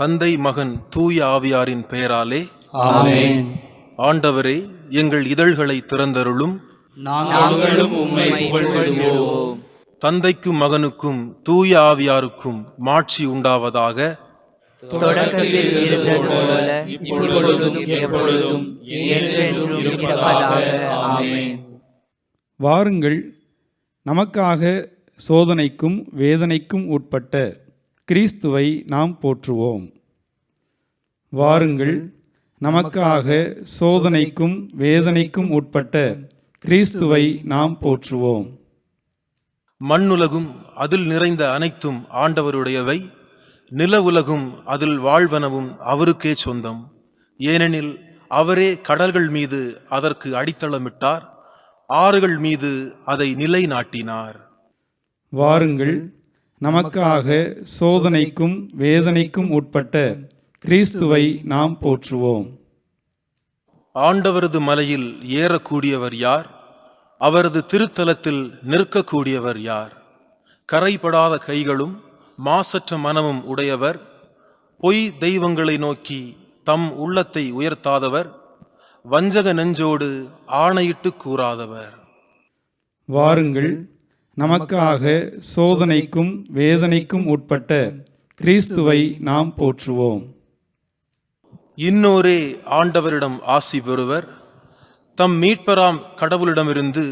தந்தை, மகன், தூய ஆவியாரின் பெயராலே ஆமென். ஆண்டவரே, எங்கள் இதழ்களை திறந்தருளும். நாங்களும் உம்மை புகழ்ந்திடுவோம். தந்தைக்கும் மகனுக்கும் தூய ஆவியாருக்கும் மாட்சி உண்டாவதாக. தொடக்கத்தில் இருந்தது போல இப்பொழுதும் எப்பொழுதும் என்றென்றும் இருப்பதாக. ஆமென். வாருங்கள், நமக்காக சோதனைக்கும் வேதனைக்கும் உட்பட்ட கிறிஸ்துவை நாம் போற்றுவோம். வாருங்கள், நமக்காக சோதனைக்கும் வேதனைக்கும் உட்பட்ட கிறிஸ்துவை நாம் போற்றுவோம். மண்ணுலகும் அதில் நிறைந்த அனைத்தும் ஆண்டவருடையவை. நில உலகும் அதில் வாழ்வனவும் அவருக்கே சொந்தம். ஏனெனில் அவரே கடல்கள் மீது அதற்கு அடித்தளமிட்டார், ஆறுகள் மீது அதை நிலைநாட்டினார். வாருங்கள், நமக்காக சோதனைக்கும் வேதனைக்கும் உட்பட்ட கிறிஸ்துவை நாம் போற்றுவோம். ஆண்டவரது மலையில் ஏறக்கூடியவர் யார்? அவரது திருத்தலத்தில் நிற்கக்கூடியவர் யார்? கரைபடாத கைகளும் மாசற்ற மனமும் உடையவர், பொய் தெய்வங்களை நோக்கி தம் உள்ளத்தை உயர்த்தாதவர், வஞ்சக நெஞ்சோடு ஆணையிட்டு கூறாதவர். வாருங்கள், நமக்காக சோதனைக்கும் வேதனைக்கும் உட்பட்ட கிறிஸ்துவை நாம் போற்றுவோம். இன்னோரே ஆண்டவரிடம் ஆசி பெறுவர், தம் மீட்பராம் கடவுளிடமிருந்து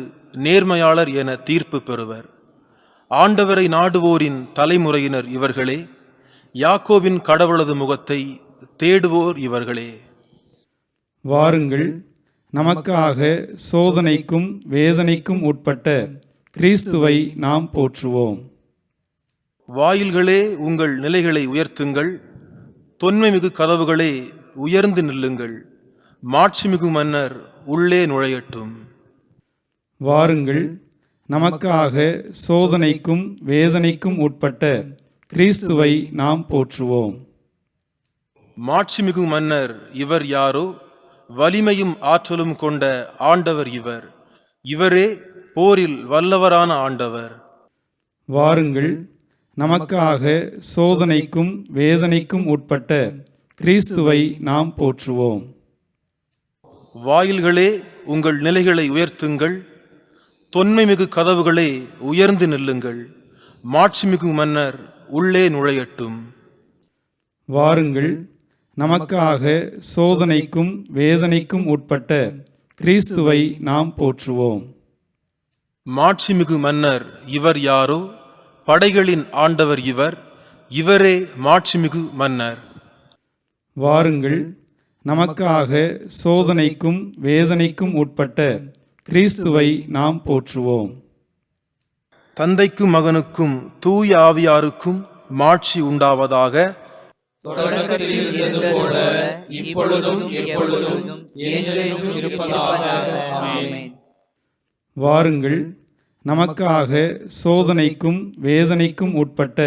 நேர்மையாளர் என தீர்ப்பு பெறுவர். ஆண்டவரை நாடுவோரின் தலைமுறையினர் இவர்களே, யாக்கோபின் கடவுளது முகத்தை தேடுவோர் இவர்களே. வாருங்கள், நமக்காக சோதனைக்கும் வேதனைக்கும் உட்பட்ட கிறிஸ்துவை நாம் போற்றுவோம். வாயில்களே, உங்கள் நிலைகளை உயர்த்துங்கள், தொன்மைமிகு கதவுகளே உயர்ந்து நில்லுங்கள், மாட்சிமிகு மன்னர் உள்ளே நுழையட்டும். வாருங்கள், நமக்காக சோதனைக்கும் வேதனைக்கும் உட்பட்ட கிறிஸ்துவை நாம் போற்றுவோம். மாட்சிமிகு மன்னர் இவர் யாரோ? வலிமையும் ஆற்றலும் கொண்ட ஆண்டவர் இவர். இவரே போரில் வல்லவரான ஆண்டவர். வாருங்கள், நமக்காக சோதனைக்கும் வேதனைக்கும் உட்பட்ட கிறிஸ்துவை நாம் போற்றுவோம். வாயில்களே, உங்கள் நிலைகளை உயர்த்துங்கள், தொன்மைமிகு கதவுகளே உயர்ந்து நில்லுங்கள், மாட்சிமிகு மன்னர் உள்ளே நுழையட்டும். வாருங்கள், நமக்காக சோதனைக்கும் வேதனைக்கும் உட்பட்ட கிறிஸ்துவை நாம் போற்றுவோம். மாட்சிமிகு மன்னர் இவர் யாரோ? படைகளின் ஆண்டவர் இவர். இவரே மாட்சிமிகு மன்னர். வாருங்கள், நமக்காக சோதனைக்கும் வேதனைக்கும் உட்பட்ட கிறிஸ்துவை நாம் போற்றுவோம். தந்தைக்கும் மகனுக்கும் தூய ஆவியாருக்கும் மாட்சி உண்டாவதாக. தொடக்கத்தில் இருந்தது போல இப்பொழுதும் எப்பொழுதும் என்றென்றும் இருப்பதாக. ஆமென். வாருங்கள், நமக்காக சோதனைக்கும் வேதனைக்கும் உட்பட்ட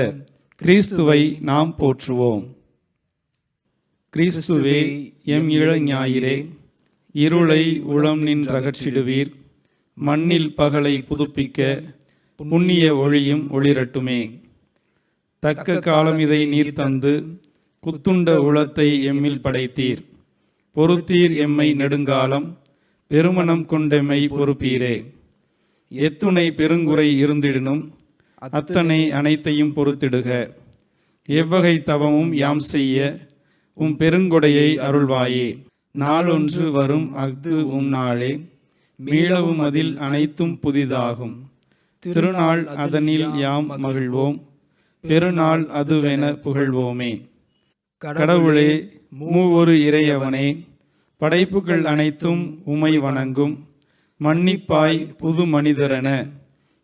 கிறிஸ்துவை நாம் போற்றுவோம். கிறிஸ்துவே, எம் இளஞாயிறே, இருளை உளம் நின்றகற்றிடுவீர். மண்ணில் பகலை புதுப்பிக்க புண்ணிய ஒளியும் ஒளிரட்டுமே. தக்க காலம் இதை நீர் தந்து குத்துண்ட உளத்தை எம்மில் படைத்தீர். பொறுத்தீர் எம்மை நெடுங்காலம், பெருமனம் கொண்டெம்மை பொறுப்பீரே. எத்துணை பெருங்குறை இருந்திடினும் அத்தனை அனைத்தையும் பொறுத்திடுக. எவ்வகை தவமும் யாம் செய்ய உம் பெருங்கொடையை அருள்வாயே. நாளொன்று வரும் அஃது உம் நாளே, மீளவும் அதில் அனைத்தும் புதிதாகும். திருநாள் அதனில் யாம் மகிழ்வோம், பெருநாள் அதுவென புகழ்வோமே. கடவுளே, மூவொரு இறையவனே, படைப்புகள் அனைத்தும் உமை வணங்கும். மன்னிப்பாய் புது மனிதரென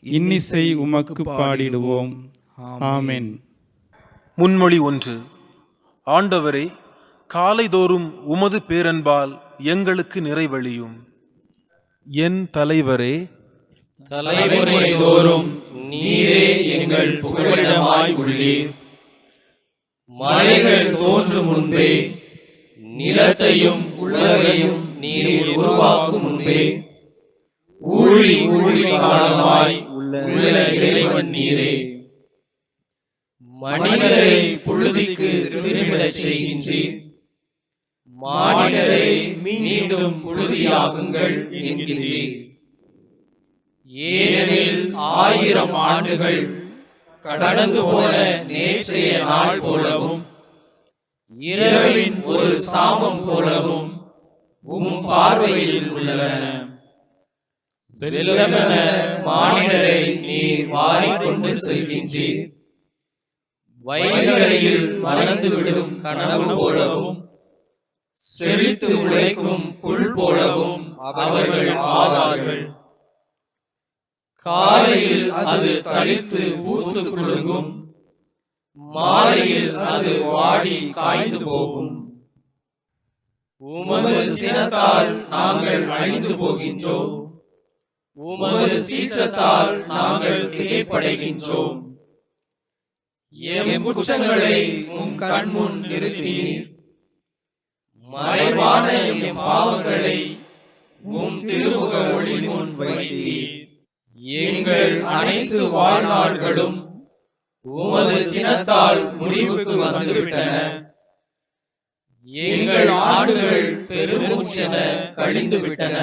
இன்னிசை உமக்கு பாடிடுவோம். ஆமென். முன்மொழி 1. ஆண்டவரே, காலைதோறும் உமது பேரன்பால் எங்களுக்கு நிறைவழியும். என் தலைவரே, தலைமுறை தோறும் நீரே எங்கள் புகலிடமாய் உள்ளீர். மலைகள் தோன்றும் முன்பே, நிலத்தையும் உலகையும் நீர் உருவாக்கும் முன்பே, ஊழி ஊழி காலமாய் உள்ள இறைவன் நீரே. மனிதரை புழுதிக்கு திரும்பிடச் செய்ய மானிடரை மீண்டும் புழுதியாகுங்கள் என்கின்றீர். ஏனெனில் 1000 ஆண்டுகள் கடந்து போன நேற்றைய நாள் போலவும் இரவின் ஒரு சாமம் போலவும் உம் பார்வையில் உள்ளன. வெள்ளமென மானிடரை நீர் வாரிக்கொண்டு செல்கின்றீர். வைகரையில் மறந்துவிடும் கனவு போலவும் செழித்து உழைக்கும் புல் போலவும் அவர்கள் ஆவார்கள். காலையில் அது தளித்து பூத்து குலுங்கும், மாலையில் அது வாடி காய்ந்து போகும். உமது சினத்தால் நாங்கள் அழிந்து போகின்றோம், உமது சீற்றத்தால் நாங்கள் திகைப்படைகின்றோம். எம் குற்றங்களை உம் கண்முன் நிறுத்தினீர், மறைவான எம் பாவங்களை உம் திருமுக ஒளி முன் வைத்தீர். எங்கள் அனைத்து வாழ்நாள்களும் உமது சினத்தால் முடிவுக்கு வந்துவிட்டன. எங்கள் ஆண்டுகள் பெருமூச்சென கழிந்து விட்டன.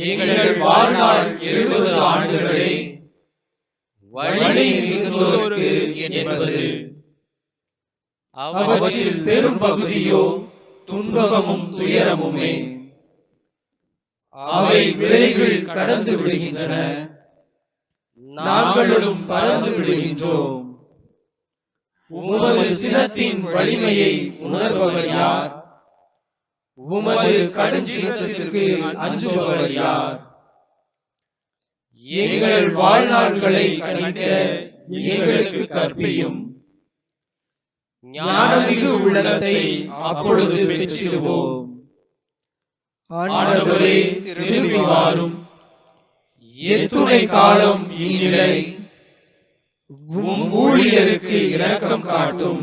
எங்கள் வாழ்நாள் 70 ஆண்டுகளே, வழி மிகுந்தோருக்கு என்பது. அவற்றில் பெரும் பகுதியோ துன்பமும் துயரமுமே. அவை விரைவில் கடந்து விடுகின்றன, நாங்களும் பறந்து விடுகின்றோம். உமது சினத்தின் வலிமையை உணர்பவர் யார்? உமது கடுஞ்சினத்திற்கு அஞ்சுபவர் யார்? எங்கள் வாழ்நாள்களை கணிக்க எங்களுக்கு கற்பியும். ஞானமிகு உள்ளத்தை அப்பொழுது பெற்றிடுவோம். ஆண்டவரே, திரும்பி வாரும். எத்துணை காலம் இந்நிலை? உம் ஊழியருக்கு இரக்கம் காட்டும்.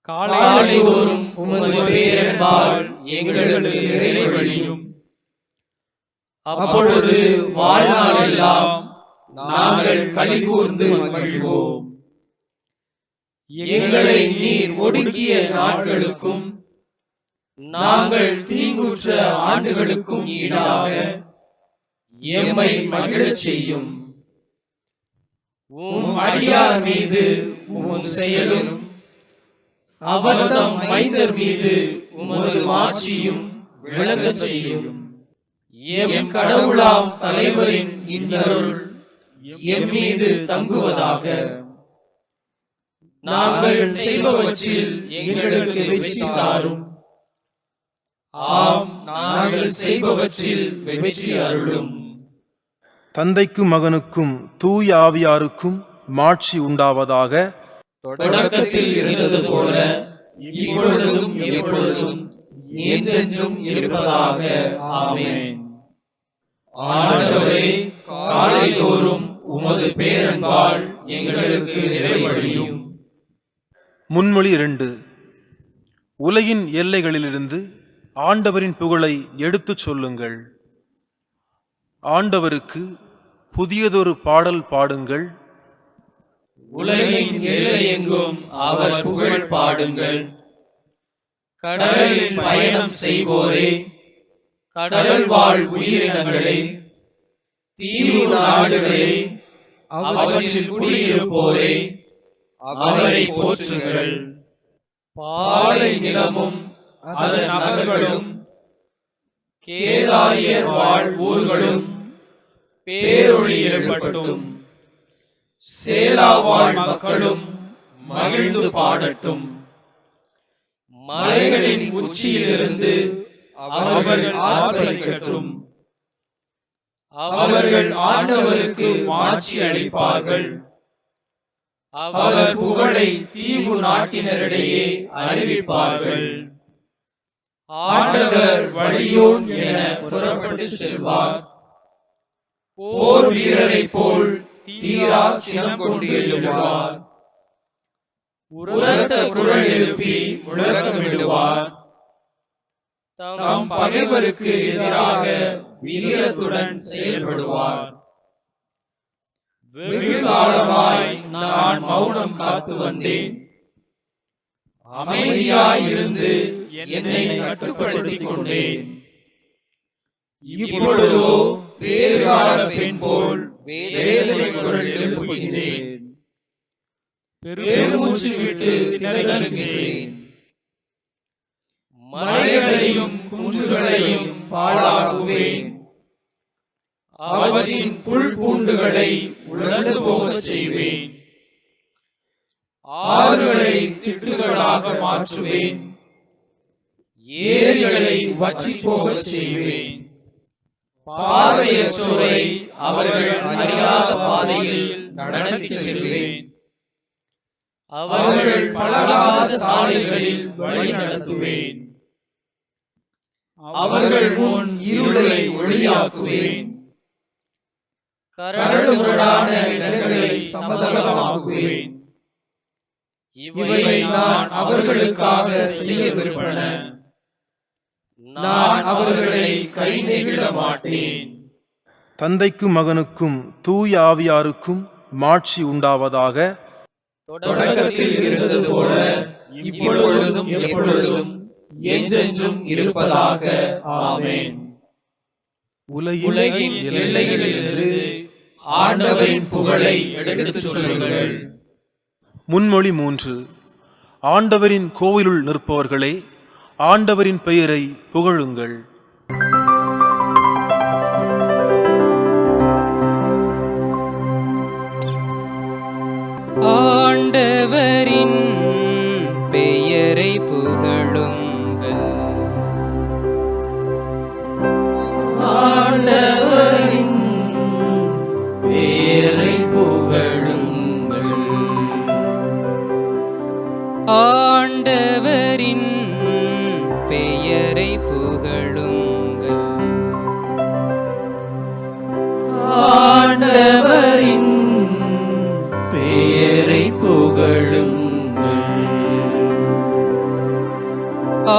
காலைதோறும் உமது பேரன்பால் எங்களுக்கு நிறைவழியும். அப்பொழுது வாழ்நாளெல்லாம் நாங்கள் களிகூர்ந்து மகிழ்வோம். எங்களை நீர் ஒடுக்கிய நாட்களுக்கும் நாங்கள் தீங்குற்ற ஆண்டுகளுக்கும் ஈடாக எம்மை மகிழச் செய்யும். உம் அடியார் மீது உம் செயலும் அவர்தம் மைந்தர் மீது உமது மாட்சியும் விளங்கச் செய்யும். எம் கடவுளாம் தலைவரின் இன்னருள் எம் மீது தங்குவதாக. நாங்கள் செய்பவற்றில் எங்களுக்கு வெற்றி தாரும். ஆம், நாங்கள் செய்பவற்றில் வெற்றி அருளும். தந்தைக்கும் மகனுக்கும் தூய ஆவியாருக்கும் மாட்சி உண்டாவதாக. தொடக்கத்தில் இருந்தது போல இப்பொழுதும் எப்பொழுதும் என்றென்றும் இருப்பதாக. ஆமென். ஆண்டவரே, காலைதோறும் உமது பேரன்பால் எங்களுக்கு நிறைவழியும். முன்மொழி 2. உலகின் எல்லைகளிலிருந்து ஆண்டவரின் புகழை எடுத்துச் சொல்லுங்கள். ஆண்டவருக்கு புதியதொரு பாடல் பாடுங்கள். உலகின் எல்லையெங்கும் அவர் புகழ் பாடுங்கள். கடலில் பயணம் செய்வோரே, கடல் வாழ் உயிரினங்களே, தீவு நாடுகளே, அவற்றில் குடியிருப்போரே, அவரை போற்றுங்கள். பாலை நிலமும் அதன் நகர்களும், கேதாரியர் வாழ் ஊர்களும் பேரொளி எழுப்பட்டும். சேலா வாழ் மக்களும் மகிழ்ந்து பாடட்டும். மலைகளின் உச்சியிலிருந்து அவர்கள் ஆர்ப்பரிக்கட்டும். அவர்கள் ஆண்டவருக்கு மாட்சி அளிப்பார்கள். அவர் புகழை தீவு நாட்டினரிடையே அறிவிப்பார்கள். ஆண்டவர் வலியோன் என புறப்பட்டு செல்வார். போர் வீரரை போல் தீரா சினம் கொண்டு எழுவார். உரத்த குரல் எழுப்பி முழக்கமிடுவார். தம் பகைவருக்கு எதிராக வீரத்துடன் செயல்படுவார். வெகு காலமாய் நான் மௌனம் காத்து வந்தேன். அமைதியாயிருந்து என்னை கட்டுப்படுத்திக் கொண்டேன். இப்பொழுதோ பேறுகால பெண் போல் வேதனை குரல் எழுப்புகின்றேன். பெருமூச்சு விட்டு திணறுகின்றேன். மலைகளையும் குன்றுகளையும் பாழாக்குவேன். அவற்றின் புல் பூண்டுகளை உலர்ந்து போகச் செய்வேன். ஆறுகளை திட்டுகளாக மாற்றுவேன். ஏரிகளை வற்றி போகச் செய்வேன். பார்வையற்றோரை அவர்கள் அறியாத பாதையில் நடத்தி செல்வேன். அவர்கள் பழகாத சாலைகளில் வழி நடத்துவேன். அவர்கள் முன் இருளை ஒளியாக்குவேன். கரடுமுரடான இடங்களை சமதளமாக்குவேன். இவை நான் அவர்களுக்காக செய்யவிருப்பன. நான் அவர்களை கை நெகிழ மாட்டேன். தந்தைக்கும் மகனுக்கும் தூய ஆவியாருக்கும் மாட்சி உண்டாவதாக. தொடக்கத்தில் இருந்தது போல இப்பொழுதும் எப்பொழுதும் என்றென்றும் இருப்பதாக. ஆமென். உலகின் எல்லைகளிலிருந்து ஆண்டவரின் புகழை எடுத்துச் சொல்லுங்கள். முன்மொழி 3. ஆண்டவரின் கோவிலுள் நிற்பவர்களே, ஆண்டவரின் பெயரை புகழுங்கள். ஆண்டவரின் பெயரை புகழுங்கள். ஆண்டவரின் பெயரை புகழுங்கள். ஆண்டவரின் பெயரை புகழுங்கள். ஆண்டவரின் பெயரை புகழுங்கள்.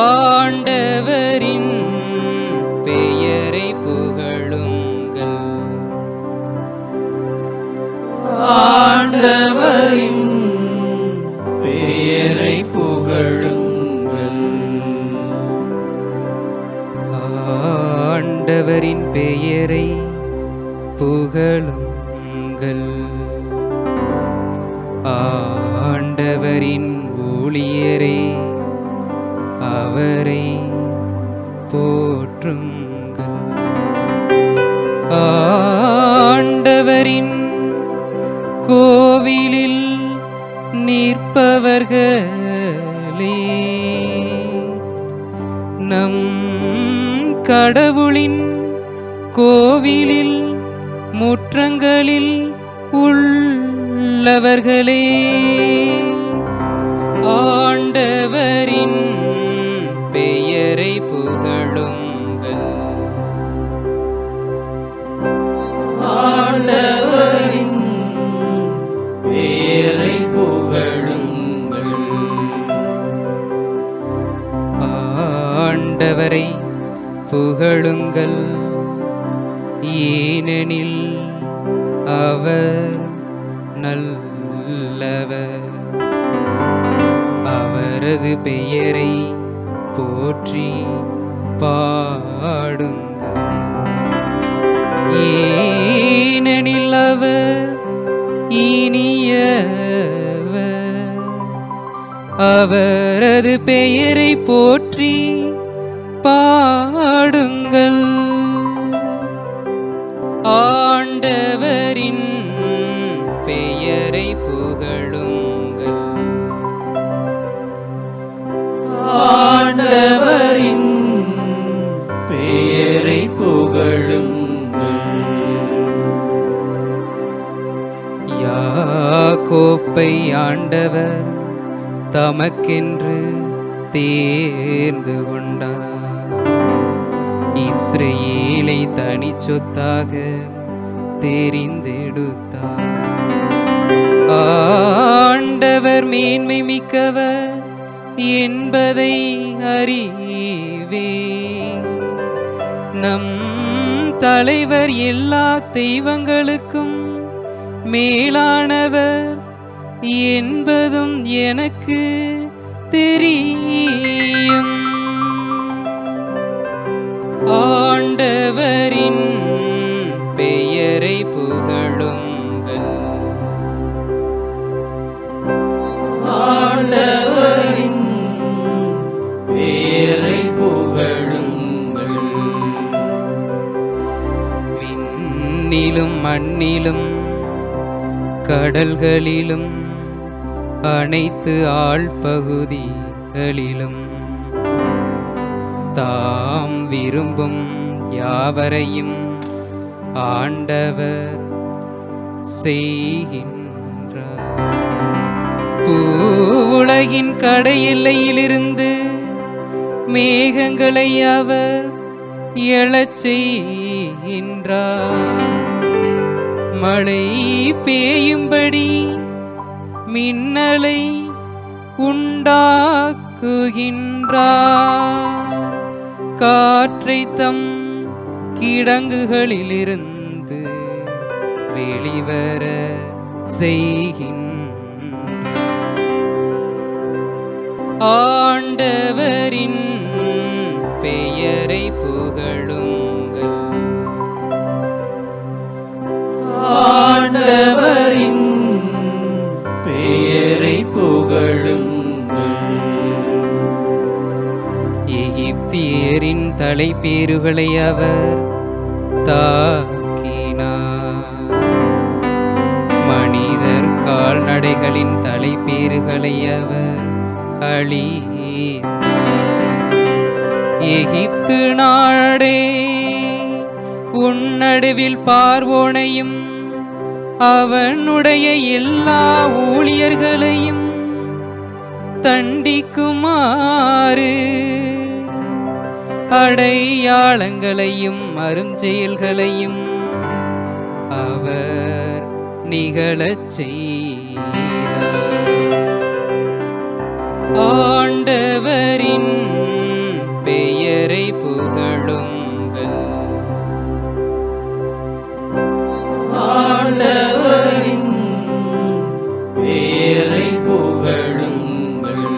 ஆண்டவரின் பெயரை புகழுங்கள். ஆண்டவரின் பெயரை புகழுங்கள். ஆண்டவரின் பெயரை புகழுங்கள். ஆண்டவரின் ஊழியரே, அவரை போற்றுங்கள். ஆண்டவரின் கோவிலில் நிற்பவர்களே, நம் கடவுளின் கோவிலில் முற்றங்களில் உள்ளவர்களே, ஆண்டவரின் பெயரை புகழுங்கள். ஆண்டவரின் பெயரை புகழுங்கள். ஆண்டவரை புகழுங்கள், ஏனெனில் அவர் நல்லவர். அவரது பெயரை போற்றி பாடுங்கள், ஏனெனில் அவர் இனியவர். அவரது பெயரை போற்றி பாடுங்கள். ஆண்டவரின் பெயரை புகழுங்கள். ஆண்டவரின் பெயரை புகழுங்கள். யாக்கோப்பை ஆண்டவர் தமக்கென்று தேர்ந்து கொண்டார். இஸ்ரவேலை தனிச் சொத்தாக தெரிந்தெடுத்தார். ஆண்டவர் மேன்மை மிக்கவர் என்பதை அறிவே. நம் தலைவர் எல்லா தெய்வங்களுக்கும் மேலானவர் என்பதும் எனக்கு தெரியும். ஆண்டவரின் பெயரை புகழுங்கள். ஆண்டவரின் பெயரை புகழுங்கள். விண்ணிலும் மண்ணிலும் கடல்களிலும் அனைத்து ஆழ்பகுதிகளிலும் தாம் விரும்பும் யாவரையும் ஆண்டவர் செய்கின்றார். பூவுலகின் கடையெல்லையிலிருந்து மேகங்களை அவர் எழச் செய்கின்றார். மழை பெய்யும்படி மின்னலை உண்டாக்குகின்றார். காற்றை தம் கிடங்குகளிலிருந்து வெளிவர செய்கின்றார். ஆண்டவரின் பெயரை புகழுங்கள். ஆண்டவரின் பெயரை புகழுங்கள். எகிப்தியரின் தலைப்பேறுகளை அவர் தாக்கினார். மனிதர் கால்நடைகளின் தலைப்பேறுகளை அவர் அழித்தார். எகிப்து நாடே, உன் நடுவில் பார்வோனையும் அவனுடைய எல்லா ஊழியர்களையும் தண்டிக்குமாறு அடையாளங்களையும் அருஞ்செயல்களையும் அவர் நிகழச் செய்தார். ஆண்டவரின் பெயரை புகழுங்கள். ஆண்டவரின் பெயரை புகழுங்கள்.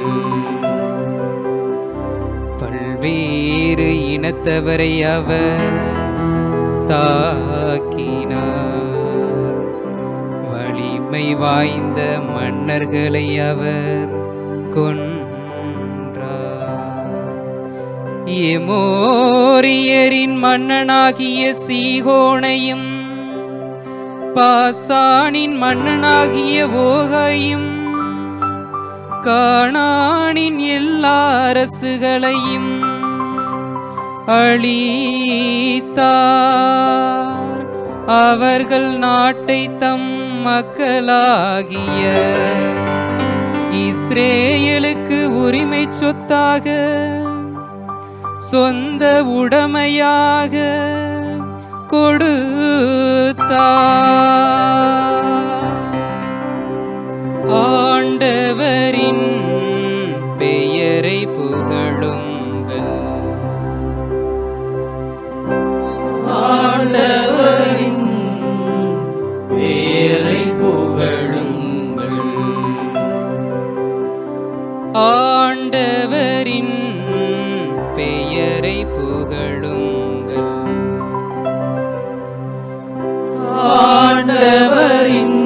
பல்வேறு இனத்தவரை அவர் தாக்கினார். வலிமை வாய்ந்த மன்னர்களை அவர் கொன்றார். எமோரியரின் மன்னனாகிய சீகோனையும் பாசானின் மன்னனாகிய ஓகையும் கானானின் எல்லா அரசுகளையும் அழித்தார். அவர்கள் நாட்டை தம் மக்களாகிய இஸ்ரேலுக்கு உரிமை சொத்தாக சொந்த உடைமையாக கொடுத்தார். ஆண்டவரின் பெயரை புகழுங்கள். ஆண்டவரின் பெயரை புகழுங்கள். ஆண்டவரின் பெயரை புகழுங்கள். ஆண்டவரின்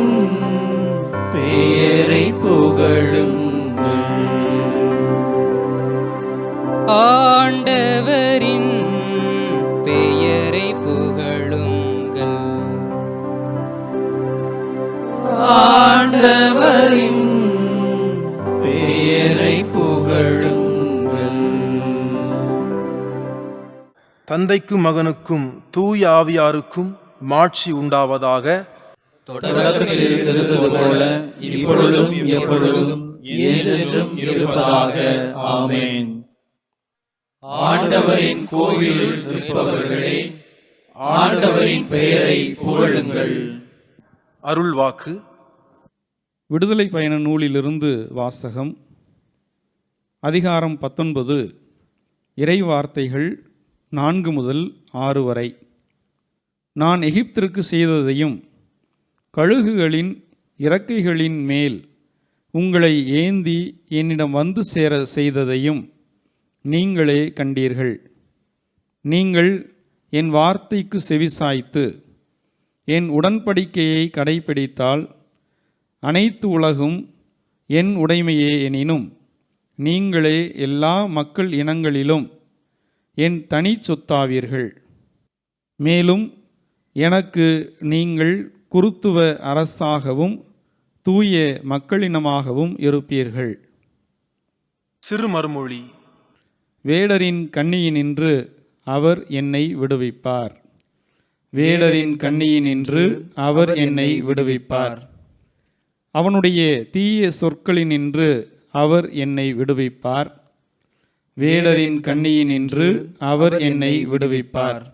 பெயரை புகழுங்கள். ஆண்டவரின் பெயரை புகழுங்கள். ஆண்டவரின் பெயரை புகழுங்கள். தந்தைக்கும் மகனுக்கும் தூய ஆவியாருக்கும் மாட்சி உண்டாவதாக. தொடக்கத்தில் இருந்தது போல இப்பொழுதும் எப்பொழுதும் என்றென்றும் இருப்பதாக. ஆமென். ஆண்டவரின் கோவிலில் நிற்பவர்களே, ஆண்டவரின் பெயரை புகழுங்கள். அருள்வாக்கு. விடுதலை பயண நூலிலிருந்து வாசகம். அதிகாரம் 19, இறை வார்த்தைகள் 4 முதல் 6 வரை. நான் எகிப்திற்கு செய்ததையும் கழுகுகளின் இறக்கைகளின் மேல் உங்களை ஏந்தி என்னிடம் வந்து சேர செய்ததையும் நீங்களே கண்டீர்கள். நீங்கள் என் வார்த்தைக்கு செவிசாய்த்து என் உடன்படிக்கையை கடைப்பிடித்தால் அனைத்து உலகும் என் உடைமையே எனினும் நீங்களே எல்லா மக்கள் இனங்களிலும் என் தனி சொத்தாவீர்கள். மேலும் எனக்கு நீங்கள் குருத்துவ அரசாகவும் தூய மக்களினமாகவும் இருப்பீர்கள். சிறு மறுமொழி. வேடரின் கண்ணியினின்று அவர் என்னை விடுவிப்பார். வேடரின் கண்ணியினின்று அவர் என்னை விடுவிப்பார். அவனுடைய தீய சொற்களினின்று அவர் என்னை விடுவிப்பார். வேடரின் கண்ணியினின்று அவர் என்னை விடுவிப்பார்.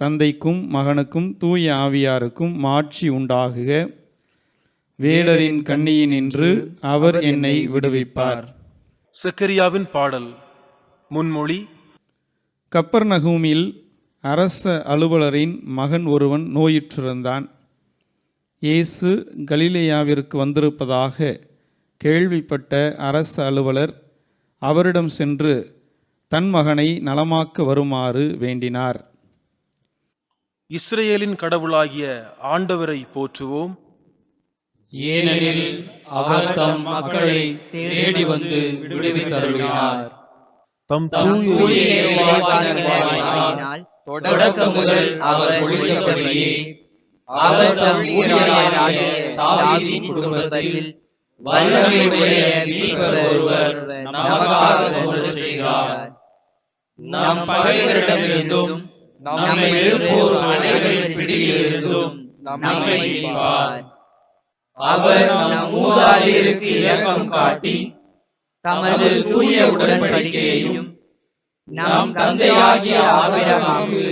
தந்தைக்கும் மகனுக்கும் தூய ஆவியாருக்கும் மாட்சி உண்டாகுக. வேடரின் கண்ணியினின்று அவர் என்னை விடுவிப்பார். சக்கரியாவின் பாடல். முன்மொழி. கப்பர்நகூமில் அரச அலுவலரின் மகன் ஒருவன் நோயுற்றிருந்தான். இயேசு கலிலேயாவிற்கு வந்திருப்பதாக கேள்விப்பட்ட அரச அலுவலர் அவரிடம் சென்று தன் மகனை நலமாக்க வருமாறு வேண்டினார். இஸ்ரேலின் கடவுளாகிய ஆண்டவரை போற்றுவோம். ஏனெனில் அவர் தம் மக்களை தேடி வந்து விடுவித்தருளினார். தம் தூய இறைவாக்கினரால் தொடக்கம் முதல் அவர் ஒழித்தபடியே அவர் தம் ஊழியராகிய தாவீதின் குடும்பத்தில் வல்லமையுடைய மீட்பர் ஒருவர் நமக்காக தோன்றச் செய்கிறார். நம் பகைவரிடமிருந்தும் நம்மை வெறுப்போர் அனைவரின் பிடியிலிருந்தும் நம்மை மீட்பார். அவர் நம் மூதாதையருக்கு இரக்கம் காட்டி தமது தூய உடன்படிக்கையையும் நம் தந்தையாகிய ஆபிரகாமுக்கு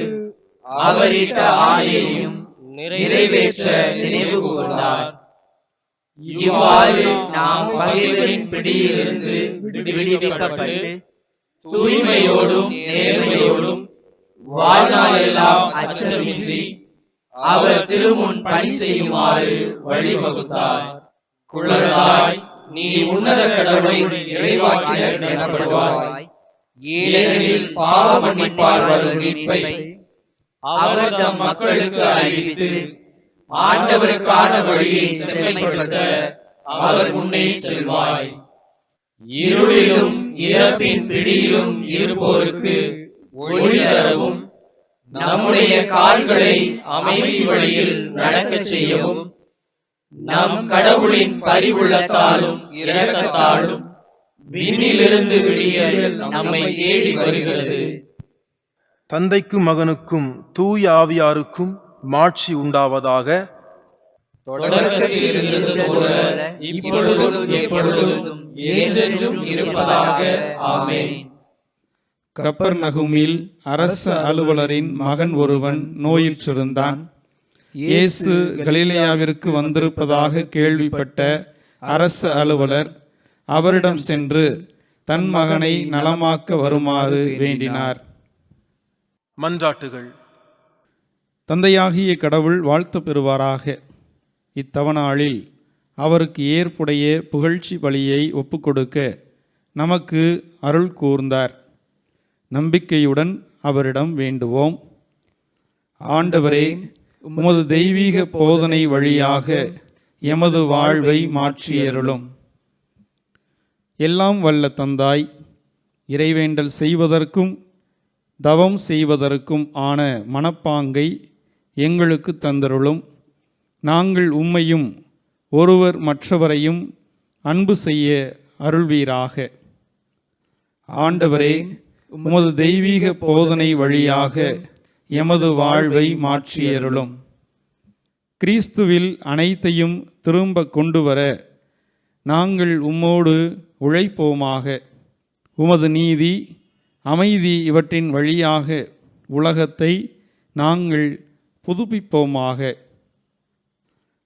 அவரிட்ட ஆணையையும் நிறைவேற்ற நினைவு கூர்ந்தார். இவ்வாறு நாம் பகைவரின் பிடியிலிருந்து விடுவிக்கப்பட்டு தூய்மையோடும் நேர்மையோடும் வாழ்நாளெல்லாம் அச்சமின்றி அவர் திருமுன் பணி செய்யுமாறு வழிவகுத்தார். குழந்தாய், நீ உன்னத கடவுளின் இறைவாக்கினர் எனப்படுவாய். ஏனெனில் பாவ மன்னிப்பால் வரும் மீட்பை அவர் தம் மக்களுக்கு அறிவித்து ஆண்டவருக்கான வழியை செம்மைப்படுத்த அவர் முன்னே செல்வாய். இருளிலும் இறப்பின் பிடியிலும் இருப்போருக்கு ஒளி தரவும் நம்முடைய கால்களை அமைதி வழியில் நடக்கச் செய்யவும் நம் கடவுளின் பரிவுள்ளத்தாலும் இரக்கத்தாலும் விண்ணிலிருந்து விடியல் நம்மை தேடி வருகிறது. தந்தைக்கும் மகனுக்கும் தூய ஆவியாருக்கும் மாட்சி உண்டாவதாக. தொடக்கத்தில் இருந்தது போல இப்பொழுதும் எப்பொழுதும் என்றென்றும் இருப்பதாக. ஆமென். கப்பர்நகூமில் அரச அலுவலரின் மகன் ஒருவன் நோயுற்றிருந்தான். இயேசு கலிலேயாவிற்கு வந்திருப்பதாக கேள்விப்பட்ட அரச அலுவலர் அவரிடம் சென்று தன் மகனை நலமாக்க வருமாறு வேண்டினார். மன்றாட்டுகள். தந்தையாகிய கடவுள் வாழ்த்து பெறுவாராக. இத்தவநாளில் அவருக்கு ஏற்புடைய புகழ்ச்சி பலியை ஒப்புக்கொடுக்க நமக்கு அருள் கூர்ந்தார். நம்பிக்கையுடன் அவரிடம் வேண்டுவோம். ஆண்டவரே, உமது தெய்வீக போதனை வழியாக எமது வாழ்வை மாற்றியருளும். எல்லாம் வல்ல தந்தாய், இறைவேண்டல் செய்வதற்கும் தவம் செய்வதற்கும் ஆன மனப்பாங்கை எங்களுக்கு தந்தருளும். நாங்கள் உம்மையும் ஒருவர் மற்றவரையும் அன்பு செய்ய அருள்வீராக. ஆண்டவரே, உமது தெய்வீக போதனை வழியாக எமது வாழ்வை மாற்றியருளும். கிறிஸ்துவில் அனைத்தையும் திரும்ப கொண்டு வர நாங்கள் உம்மோடு உழைப்போமாக. உமது நீதி, அமைதி இவற்றின் வழியாக உலகத்தை நாங்கள் புதுப்பிப்போமாக.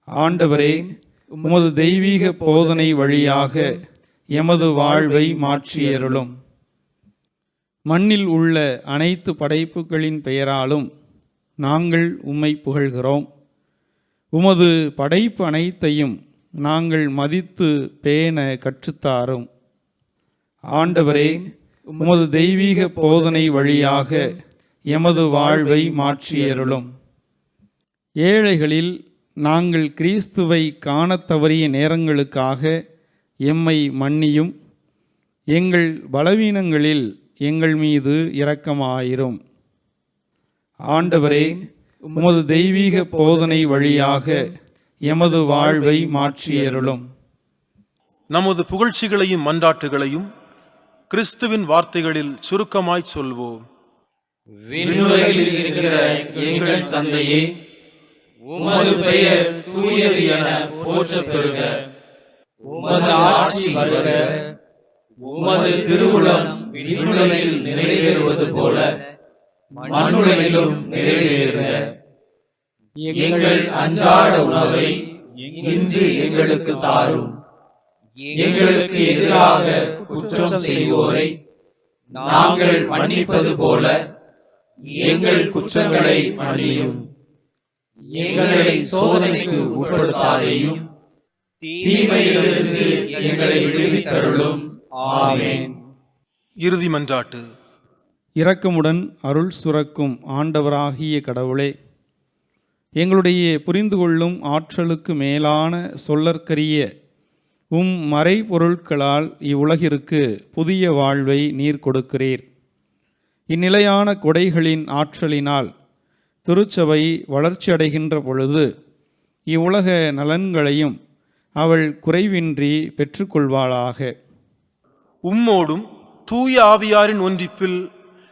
ஆண்டவரே, உமது தெய்வீக போதனை வழியாக எமது வாழ்வை மாற்றியருளும். மண்ணில் உள்ள அனைத்து படைப்புகளின் பெயராலும் நாங்கள் உம்மை புகழ்கிறோம். உமது படைப்பு அனைத்தையும் நாங்கள் மதித்து பேண கற்றுத்தாரும். ஆண்டவரே, உமது தெய்வீக போதனை வழியாக எமது வாழ்வை மாற்றியருளும். ஏழைகளில் நாங்கள் கிறிஸ்துவை காணத் தவறிய நேரங்களுக்காக எம்மை மன்னியும். எங்கள் பலவீனங்களில் எங்கள் மீது இரக்கமாயிரும். ஆண்டவரே, உமது தெய்வீக போதனை வழியாக எமது வாழ்வை மாற்றியருளும். நமது புகழ்ச்சிகளையும் மன்றாட்டுகளையும் கிறிஸ்துவின் வார்த்தைகளில் சுருக்கமாய் சொல்வோம். விண்ணுலகில் இருக்கிற எங்கள் தந்தையே, உமது பெயர் தூயது என போற்றப் பெறுக. உமது ஆட்சி வருக. உமது திருவுளம் விண்ணுலகில் நிறைவேறுவது போல மண்ணுலகிலும் நிறைவேறுக. எங்கள் அன்றாட உணவை இன்று எங்களுக்கு தாரும். எங்களுக்கு எதிராக குற்றம் செய்வோரை நாங்கள் மன்னிப்பது போல எங்கள் குற்றங்களை மன்னியும். எங்களை சோதனைக்கு உட்படுத்தாதேயும், தீமையிலிருந்து எங்களை விடுவித்தருளும். ஆமென். இறுதி மன்றாட்டு. இரக்கமுடன் அருள் சுரக்கும் ஆண்டவராகிய கடவுளே, எங்களுடைய புரிந்து கொள்ளும் ஆற்றலுக்கு மேலான சொல்லற்கரிய உம் மறைபொருட்களால் இவ்வுலகிற்கு புதிய வாழ்வை நீர் கொடுக்கிறீர். இந்நிலையான கொடைகளின் ஆற்றலினால் திருச்சபை வளர்ச்சியடைகின்ற பொழுது இவ்வுலக நலன்களையும் அவள் குறைவின்றி பெற்றுக்கொள்வாளாக. உம்மோடும் தூய ஆவியாரின் ஒன்றிப்பில்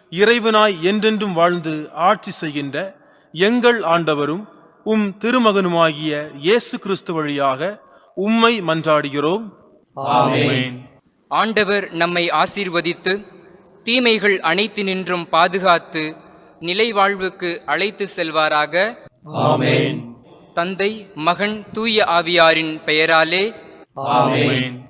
இறைவனாய் என்றென்றும் வாழ்ந்து ஆட்சி செய்கின்ற எங்கள் ஆண்டவரும் உம் திருமகனுமாகிய இயேசு கிறிஸ்து வழியாக உம்மை மன்றாடுகிறோம். ஆமென். ஆண்டவர் நம்மை ஆசீர்வதித்து தீமைகள் அனைத்தினின்றும் பாதுகாத்து நிலை வாழ்வுக்கு அழைத்து செல்வாராக. ஆமென். தந்தை, மகன், தூய ஆவியாரின் பெயராலே ஆமென்.